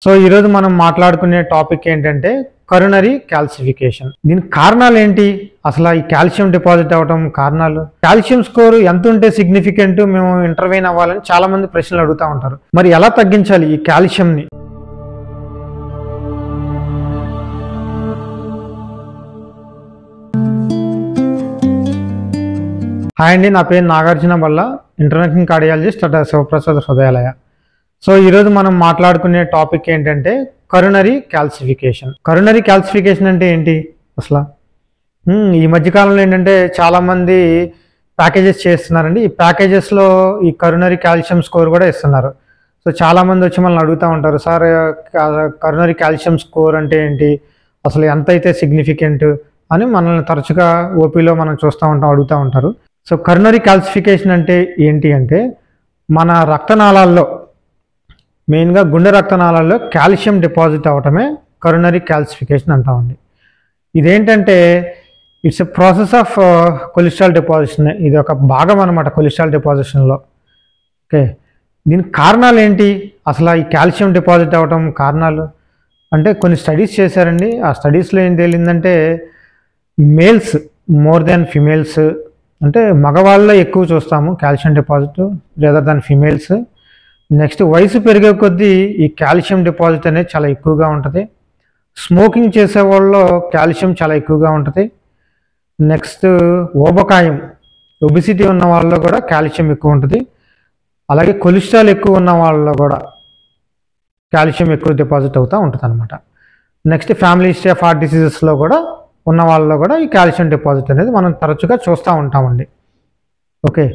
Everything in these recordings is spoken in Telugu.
సో ఈరోజు మనం మాట్లాడుకునే టాపిక్ ఏంటంటే కరోనరీ క్యాల్సిఫికేషన్. దీనికి కారణాలు ఏంటి, అసలు ఈ కాల్షియం డిపాజిట్ అవ్వడం కారణాలు, కాల్షియం స్కోర్ ఎంత ఉంటే సిగ్నిఫికెంట్ మేము ఇంటర్వెన్ అవ్వాలని చాలా మంది ప్రశ్నలు అడుగుతూ ఉంటారు. మరి ఎలా తగ్గించాలి ఈ కాల్షియంని? హాయ్ అండి, నా పేరు Nagarjuna Balla, interventional cardiologist at Sivaprasad Hrudayalaya. So ఈరోజు మనం మాట్లాడుకునే టాపిక్ ఏంటంటే కరోనరీ క్యాల్సిఫికేషన్. కరోనరీ క్యాల్సిఫికేషన్ అంటే ఏంటి అసలు? ఈ మధ్యకాలంలో ఏంటంటే చాలామంది ప్యాకేజెస్ చేస్తున్నారండి. ఈ ప్యాకేజెస్లో ఈ కరోనరీ కాల్షియం స్కోర్ కూడా ఇస్తున్నారు. సో చాలామంది వచ్చి మనల్ని అడుగుతూ ఉంటారు, సార్ కరోనరీ కాల్షియం స్కోర్ అంటే ఏంటి, అసలు ఎంత అయితే సిగ్నిఫికెంట్ అని మనల్ని తరచుగా ఓపీలో మనం అడుగుతూ ఉంటారు. సో కరోనరీ క్యాల్సిఫికేషన్ అంటే ఏంటి అంటే, మన రక్తనాళాల్లో, మెయిన్గా గుండె రక్తనాళాల్లో కాల్షియం డిపాజిట్ అవటమే కరోనరీ క్యాల్సిఫికేషన్ అంటామండి. ఇదేంటంటే it's a process of cholesterol deposition. ఇది ఒక భాగం అనమాట కొలెస్ట్రాల్ డిపాజిషన్లో. ఓకే, దీనికి కారణాలు ఏంటి, అసలు ఈ కాల్షియం డిపాజిట్ అవ్వటం కారణాలు అంటే కొన్ని స్టడీస్ చేశారండి. ఆ స్టడీస్లో ఏం తేలిందంటే మేల్స్ మోర్ దాన్ ఫిమేల్స్, అంటే మగవాళ్ళలో ఎక్కువ చూస్తాము కాల్షియం డిపాజిట్ రేదర్ దాన్ ఫిమేల్స్. నెక్స్ట్ వయసు పెరిగే కొద్దీ ఈ కాల్షియం డిపాజిట్ అనేది చాలా ఎక్కువగా ఉంటుంది. స్మోకింగ్ చేసే వాళ్ళలో కాల్షియం చాలా ఎక్కువగా ఉంటుంది. నెక్స్ట్ ఊబకాయం, ఒబిసిటీ ఉన్న వాళ్ళలో కూడా కాల్షియం ఎక్కువ ఉంటుంది. అలాగే కొలెస్ట్రాల్ ఎక్కువ ఉన్న వాళ్ళలో కూడా కాల్షియం ఎక్కువ డిపాజిట్ అవుతూ ఉంటుంది అనమాట. Next family history of heart డిసీజెస్లో కూడా ఉన్న వాళ్ళలో కూడా ఈ కాల్షియం డిపాజిట్ అనేది మనం తరచుగా చూస్తూ ఉంటామండి. ఓకే,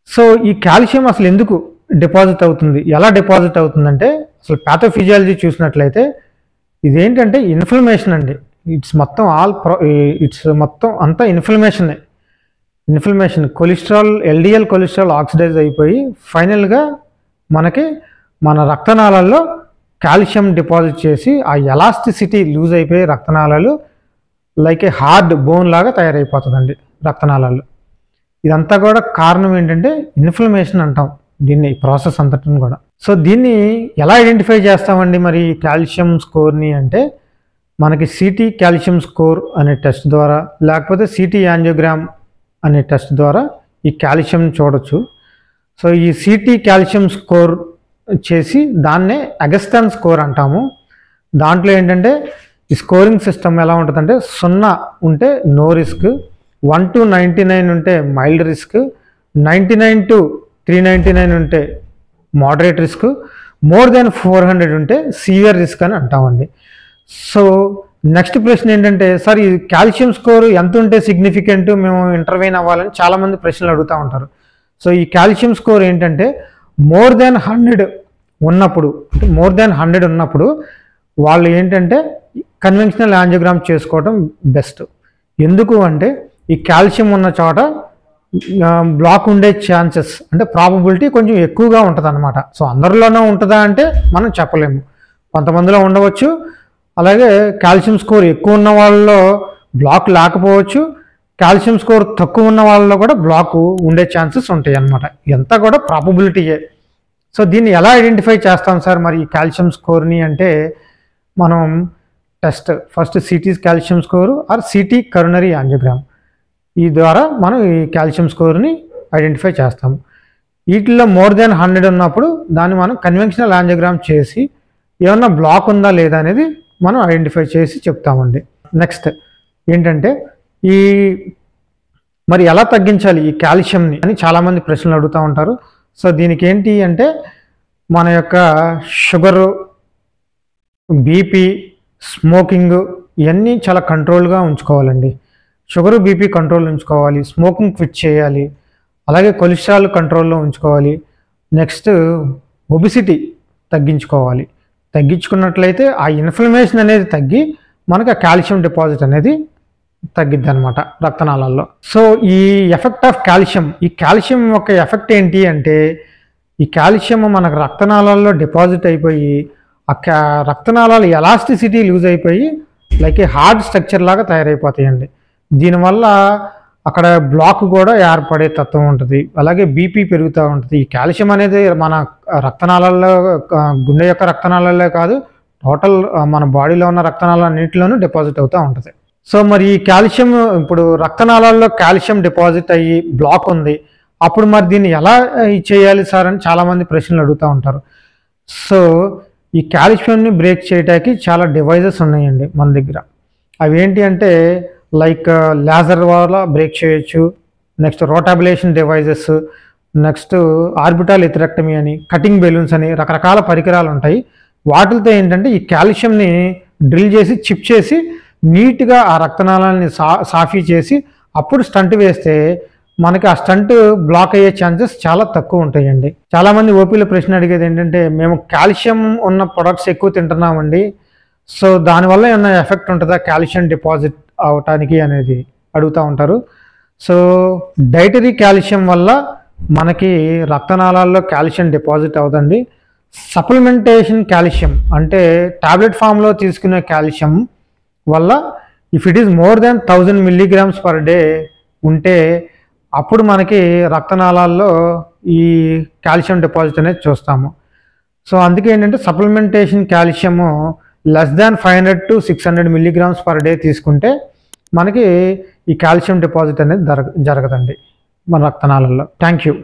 సో ఈ కాల్షియం అసలు ఎందుకు డిపాజిట్ అవుతుంది, ఎలా డిపాజిట్ అవుతుందంటే, అసలు ప్యాథోఫిజియాలజీ చూసినట్లయితే ఇదేంటంటే ఇన్ఫ్లమేషన్ అండి. ఇట్స్ మొత్తం అంతా ఇన్ఫ్లమేషనే. Inflammation, cholesterol, LDL cholesterol oxidise అయిపోయి ఫైనల్గా మనకి మన రక్తనాళాల్లో కాల్షియం డిపాజిట్ చేసి ఆ ఎలాస్టిసిటీ లూజ్ అయిపోయి రక్తనాళాలు లైక్ ఏ హార్డ్ బోన్ లాగా తయారైపోతుందండి రక్తనాళాలు. ఇదంతా కూడా కారణం ఏంటంటే ఇన్ఫ్లమేషన్ అంటాం దీన్ని, ఈ ప్రాసెస్ అంతటిని కూడా. సో దీన్ని ఎలా ఐడెంటిఫై చేస్తామండి మరి కాల్షియం స్కోర్ని అంటే, మనకి సిటీ కాల్షియం స్కోర్ అనే టెస్ట్ ద్వారా, లేకపోతే సిటీ యాంజియోగ్రామ్ అనే టెస్ట్ ద్వారా ఈ కాల్షియం చూడొచ్చు. సో ఈ సిటీ కాల్షియం స్కోర్ చేసి దాన్నే అగస్టన్ స్కోర్ అంటాము. దాంట్లో ఏంటంటే ఈ స్కోరింగ్ సిస్టమ్ ఎలా ఉంటుందంటే, 0 ఉంటే నో రిస్క్, 1 to 99 ఉంటే మైల్డ్ రిస్క్, 99 to 399 ఉంటే మోడరేట్ రిస్క్, మోర్ దెన్ 400 ఉంటే సివియర్ రిస్క్ అని అంటామండి. సో నెక్స్ట్ ప్రశ్న ఏంటంటే, సార్ ఈ కాల్షియం స్కోర్ ఎంత ఉంటే సిగ్నిఫికెంట్ మేము ఇంటర్వెన్ అవ్వాలని చాలామంది ప్రశ్నలు అడుగుతూ ఉంటారు. సో ఈ కాల్షియం స్కోర్ ఏంటంటే మోర్ దెన్ 100 ఉన్నప్పుడు, అంటే మోర్ దెన్ 100 ఉన్నప్పుడు వాళ్ళు ఏంటంటే కన్వెన్షనల్ యాంజియోగ్రామ్ చేసుకోవడం బెస్ట్. ఎందుకు అంటే ఈ కాల్షియం ఉన్న చోట బ్లాక్ ఉండే ఛాన్సెస్, అంటే ప్రాబబిలిటీ కొంచెం ఎక్కువగా ఉంటుంది అనమాట. సో అందరిలోనూ ఉంటుందా అంటే మనం చెప్పలేము, కొంతమందిలో ఉండవచ్చు. అలాగే కాల్షియం స్కోర్ ఎక్కువ ఉన్న వాళ్ళలో బ్లాక్ లేకపోవచ్చు, కాల్షియం స్కోర్ తక్కువ ఉన్న వాళ్ళలో కూడా బ్లాక్ ఉండే ఛాన్సెస్ ఉంటాయి అన్నమాట. ఇదంతా కూడా ప్రాబబిలిటీయే. సో దీన్ని ఎలా ఐడెంటిఫై చేస్తాం సార్ మరి ఈ కాల్షియం స్కోర్ని అంటే, మనం test first CT calcium score or CT coronary angiogram, ఈ ద్వారా మనం ఈ కాల్షియం స్కోర్ని ఐడెంటిఫై చేస్తాము. వీటిల్లో మోర్ దెన్ 100 ఉన్నప్పుడు దాన్ని మనం కన్వెన్షనల్ యాంజియోగ్రామ్ చేసి ఏమన్నా బ్లాక్ ఉందా లేదా అనేది మనం ఐడెంటిఫై చేసి చెప్తామండి. నెక్స్ట్ ఏంటంటే ఈ మరి ఎలా తగ్గించాలి ఈ కాల్షియంని అని చాలామంది ప్రశ్నలు అడుగుతూ ఉంటారు. సో దీనికి ఏంటి అంటే, మన యొక్క షుగరు, బీపీ, స్మోకింగ్ ఇవన్నీ చాలా కంట్రోల్గా ఉంచుకోవాలండి. షుగరు, బీపీ కంట్రోల్ ఉంచుకోవాలి, స్మోకింగ్ క్విట్ చేయాలి, అలాగే కొలెస్ట్రాల్ కంట్రోల్లో ఉంచుకోవాలి. నెక్స్ట్ ఒబిసిటీ తగ్గించుకోవాలి. తగ్గించుకున్నట్లయితే ఆ ఇన్ఫ్లమేషన్ అనేది తగ్గి మనకు ఆ కాల్షియం డిపాజిట్ అనేది తగ్గిద్ది అనమాట రక్తనాళాల్లో. సో ఈ ఎఫెక్ట్ ఆఫ్ కాల్షియం, ఈ కాల్షియం యొక్క ఎఫెక్ట్ ఏంటి అంటే, ఈ కాల్షియం మనకు రక్తనాళాల్లో డిపాజిట్ అయిపోయి ఆ రక్తనాళాలు ఎలాస్టిసిటీ లూజ్ అయిపోయి లైక్ ఏ హార్డ్ స్ట్రక్చర్ లాగా తయారైపోతాయండి. దీనివల్ల అక్కడ బ్లాక్ కూడా ఏర్పడే తత్వం ఉంటుంది. అలాగే బీపీ పెరుగుతూ ఉంటుంది. ఈ కాల్షియం అనేది మన రక్తనాళాల్లో, గుండె యొక్క రక్తనాళాల్లో కాదు, టోటల్ మన బాడీలో ఉన్న రక్తనాళాలన్నింటిలోనూ డిపాజిట్ అవుతూ ఉంటుంది. సో మరి ఈ కాల్షియం ఇప్పుడు రక్తనాళాల్లో కాల్షియం డిపాజిట్ అయ్యి బ్లాక్ ఉంది, అప్పుడు మరి దీన్ని ఎలా చేయాలి సార్ అని చాలామంది ప్రశ్నలు అడుగుతూ ఉంటారు. సో ఈ కాల్షియంని బ్రేక్ చేయడానికి చాలా డివైజెస్ ఉన్నాయండి మన దగ్గర. అవి ఏంటి అంటే లైక్ లేజర్ వల్ల బ్రేక్ చేయొచ్చు, నెక్స్ట్ రోటాబిలేషన్ డివైజెస్, నెక్స్ట్ ఆర్బిటాల్ ఇథరెక్టమీ అని, కటింగ్ బెలూన్స్ అని రకరకాల పరికరాలు ఉంటాయి. వాటితో ఏంటంటే ఈ కాల్షియంని డ్రిల్ చేసి చిప్ చేసి నీట్గా ఆ రక్తనాళాలని సాఫీ చేసి అప్పుడు స్టంట్ వేస్తే మనకి ఆ స్టంట్ బ్లాక్ అయ్యే ఛాన్సెస్ చాలా తక్కువ ఉంటాయండి. చాలామంది ఓపీలో ప్రశ్న అడిగేది ఏంటంటే మేము కాల్షియం ఉన్న ప్రొడక్ట్స్ ఎక్కువ తింటున్నామండి, సో దానివల్ల ఏమైనా ఎఫెక్ట్ ఉంటుందా కాల్షియం డిపాజిట్ అవటానికి అనేది అడుగుతూ ఉంటారు. సో డైటరీ కాల్షియం వల్ల మనకి రక్తనాళాల్లో కాల్షియం డిపాజిట్ అవుతుంది. సప్లిమెంటేషన్ కాల్షియం అంటే టాబ్లెట్ ఫామ్లో తీసుకునే కాల్షియం వల్ల if it is more than 1000 milligrams per day ఉంటే అప్పుడు మనకి రక్తనాళాల్లో ఈ కాల్షియం డిపాజిట్ అనేది చూస్తాము. సో అందుకే ఏంటంటే supplementation calcium less than 500 to 600 milligrams per day తీసుకుంటే మనకి ఈ కాల్షియం డిపాజిట్ అనేది జరగదండి మన రక్తనాళాల్లో. Thank you.